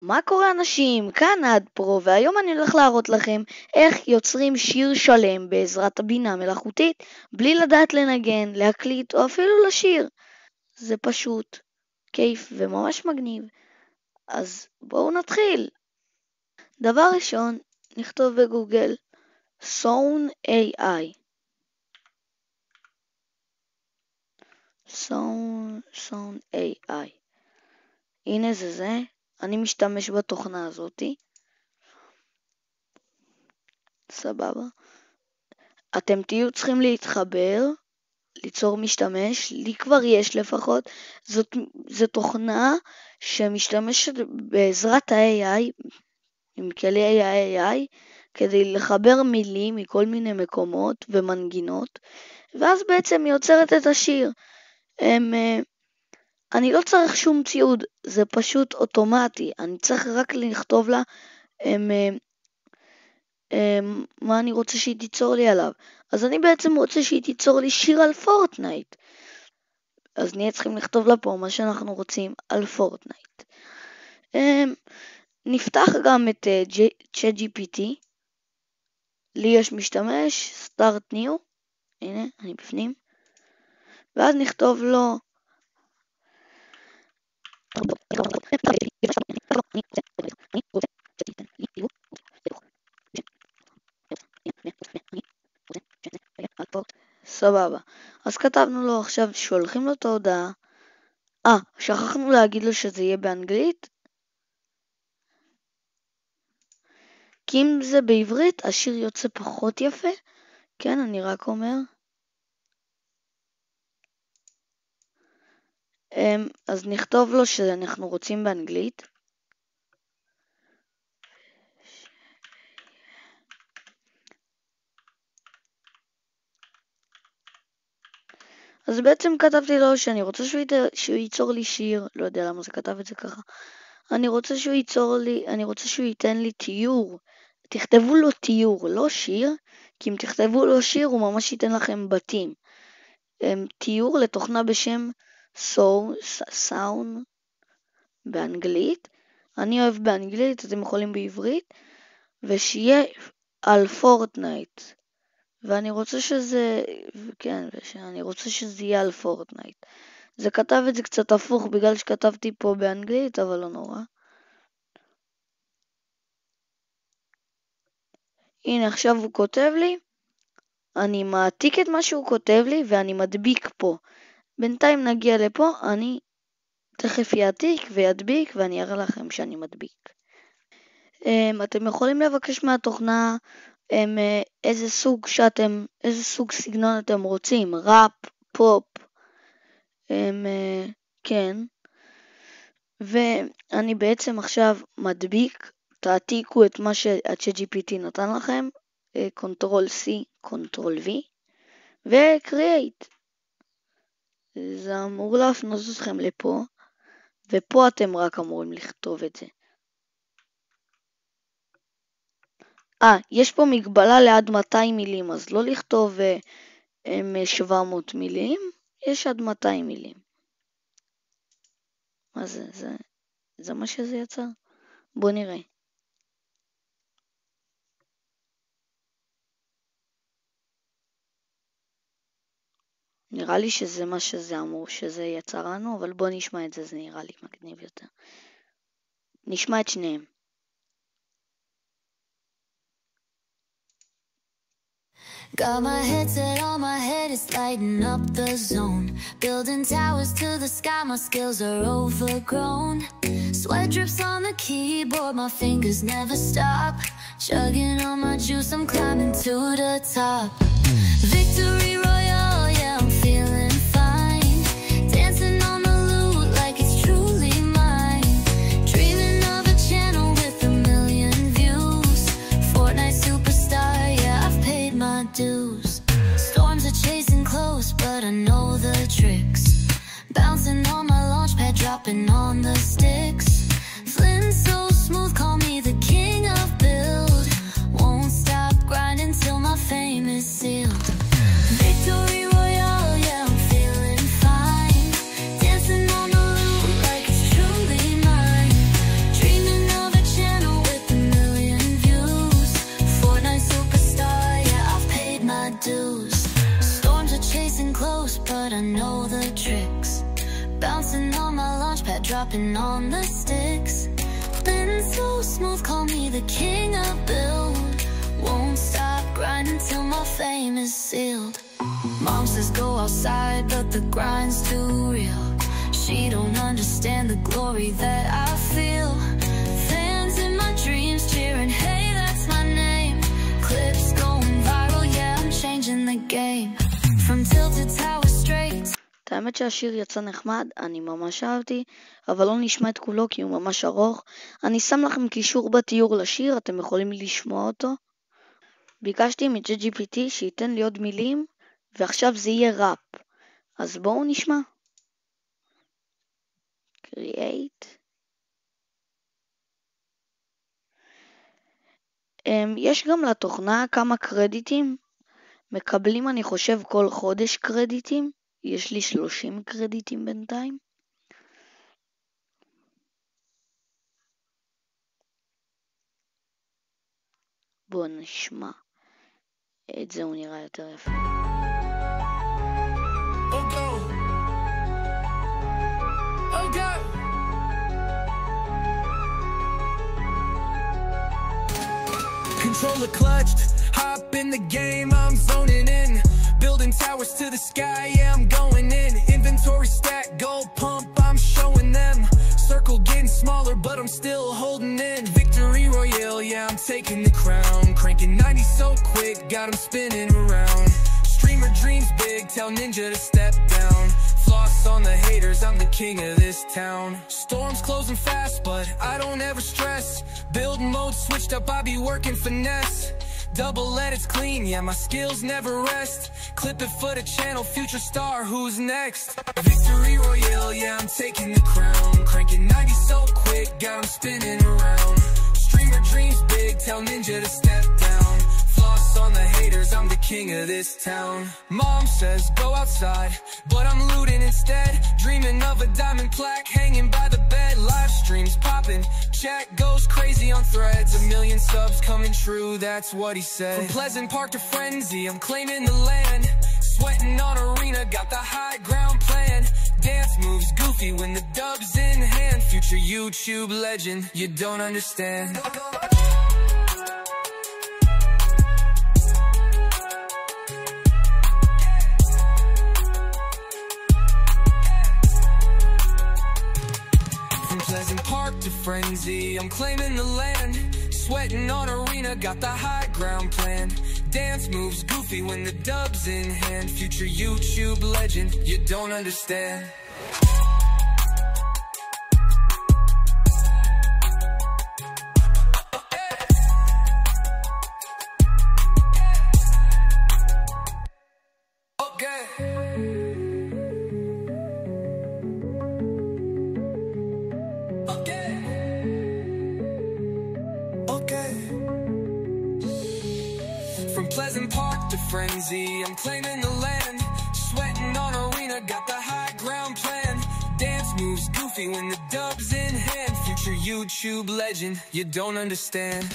מה קורה אנשים? כאן עד פרו, והיום אני הולך להראות לכם איך יוצרים שיר שלם בעזרת הבינה מלאכותית בלי לדעת לנגן, להקליט או אפילו לשיר. זה פשוט כיף וממש מגניב. אז בואו נתחיל. דבר ראשון, נכתוב בגוגל Sound AI. Sound AI. הנה זה. אני משתמש בתוכנה הזאתי. סבבה. אתם תהיו צריכים להתחבר, ליצור משתמש, לי כבר יש לפחות. זו תוכנה שמשתמשת בעזרת ה-AI, עם כלי ה-AI, כדי לחבר מילים מכל מיני מקומות ומנגינות, ואז בעצם היא יוצרת את השיר. אני לא צריך שום ציוד, זה פשוט אוטומטי, אני צריך רק לכתוב לה מה אני רוצה שהיא תיצור לי עליו. אז אני בעצם רוצה שהיא תיצור לי שיר על פורטנייט. אז נהיה צריכים לכתוב לה פה מה שאנחנו רוצים על פורטנייט. נפתח גם את ChatGPT. לי יש משתמש, Start New. הנה, אני בפנים. ואז נכתוב לו סבבה. אז כתבנו לו עכשיו, שולחים לו את ההודעה. שכחנו להגיד לו שזה יהיה באנגלית. כי אם זה בעברית, השיר יוצא פחות יפה. כן, אני רק אומר. אז נכתוב לו שאנחנו רוצים באנגלית. אז בעצם כתבתי לו שאני רוצה שהוא ייצור לי שיר, לא יודע למה זה כתב את זה ככה. אני רוצה שהוא ייתן לי תיאור. תכתבו לו תיאור, לא שיר, כי אם תכתבו לו שיר הוא ממש ייתן לכם בתים. תיאור לתוכנה בשם Sound באנגלית. אני אוהב באנגלית, אתם יכולים בעברית, ושיהיה על פורטנייט. ואני רוצה שזה יהיה על פורטנייט. זה כתב את זה קצת הפוך בגלל שכתבתי פה באנגלית, אבל לא נורא. הנה עכשיו הוא כותב לי, אני מעתיק את מה שהוא כותב לי ואני מדביק פה. בינתיים נגיע לפה, אני תכף יעתיק וידביק ואני אראה לכם שאני מדביק. אתם יכולים לבקש מהתוכנה איזה סוג סגנון אתם רוצים, ראפ, פופ, כן. ואני בעצם עכשיו מדביק, תעתיקו את מה שה-ChatGPT נתן לכם, Ctrl+C, Ctrl+V, ו-Create. זה אמור להפנות אתכם לפה, ופה אתם רק אמורים לכתוב את זה. יש פה מגבלה לעד 200 מילים, אז לא לכתוב 700 מילים, יש עד 200 מילים. מה זה? זה מה שזה יצא? בוא נראה. נראה לי שזה מה שזה אמור שזה יצא לנו, אבל בוא נשמע את זה, זה נראה לי מגניב יותר. נשמע את שניהם. Got my headset on my head, it's lighting up the zone. Building towers to the sky, my skills are overgrown. Sweat drips on the keyboard, my fingers never stop. Chugging on my juice, I'm climbing to the top. Victory Royale, yeah, I'm feeling fine. Dancing on the loot like it's truly mine. Dreaming of a channel with 1 million views. Fortnite superstar, yeah, I've paid my dues. Storms are chasing close, but I know the tricks. Bouncing on my launch pad, dropping on the sticks. Flint so smooth, call me the king of build. Won't stop grinding till my fame is sealed. Victory chopping on the sticks. Been so smooth, call me the king of build. Won't stop grinding till my fame is sealed. Mom says go outside, but the grind's too real. She don't understand the glory that I feel. Fans in my dreams cheering, hey, that's my name. Clips going viral, yeah, I'm changing the game. From tilted tower straight. האמת שהשיר יצא נחמד, אני ממש אהבתי, אבל לא נשמע את כולו כי הוא ממש ארוך. אני שם לכם קישור בתיאור לשיר, אתם יכולים לשמוע אותו. ביקשתי מ-ChatGPT שייתן לי עוד מילים, ועכשיו זה יהיה ראפ. אז בואו נשמע. Create. יש גם לתוכנה כמה קרדיטים. מקבלים אני חושב כל חודש קרדיטים. יש לי 30 קרדיטים בינתיים. בואו נשמע. את זה הוא נראה יותר יפה. Controller clutched, hop in the game, I'm zoning in. Building towers to the sky, yeah, I'm going in. Inventory stack, gold pump, I'm showing them. Circle getting smaller, but I'm still holding in. Victory Royale, yeah, I'm taking the crown. Cranking 90 so quick, got them spinning around. Streamer dreams big, tell Ninja to step down. Floss on the haters, I'm the king of this town. Storms closing fast, but I don't ever stress. Build mode switched up, I be working finesse. Double edits clean, yeah, my skills never rest. Clip it for the channel, future star, who's next? Victory Royale, yeah, I'm taking the crown. Cranking 90 so quick, got them spinning around. Streamer dreams big, tell Ninja to step down. Floss on the haters, I'm the king of this town. Mom says go outside, but I'm looting instead. Dreaming of a diamond plaque hanging by the bed. Live streams popping, chat goes crazy on threads. 1 million subs coming true, that's what he said. From Pleasant Park to Frenzy, I'm claiming the land. Sweating on arena, got the high ground plan. Dance moves goofy when the dub's in hand. Future YouTube legend, you don't understand. Pleasant Park to Frenzy, I'm claiming the land. Sweating on arena, got the high ground plan. Dance moves goofy when the dub's in hand. Future YouTube legend, you don't understand. From Pleasant Park to Frenzy, I'm claiming the land. Sweating on arena, got the high ground plan. Dance moves goofy when the dub's in hand. Future YouTube legend, you don't understand.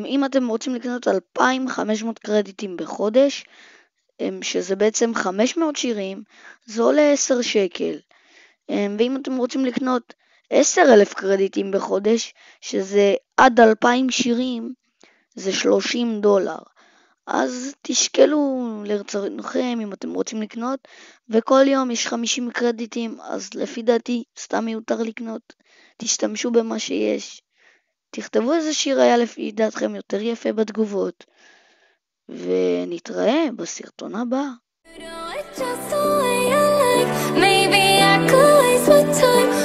אם אתם רוצים לקנות 2,500 קרדיטים בחודש, שזה בעצם 500 שירים, זה עולה 10 שקל. ואם אתם רוצים לקנות 10,000 קרדיטים בחודש, שזה עד 2,000 שירים, זה $30. אז תשקלו לרצונכם אם אתם רוצים לקנות, וכל יום יש 50 קרדיטים, אז לפי דעתי סתם מיותר לקנות. תשתמשו במה שיש. תכתבו איזה שיר היה לפי דעתכם יותר יפה בתגובות, ונתראה בסרטון הבא. Maybe I could waste my time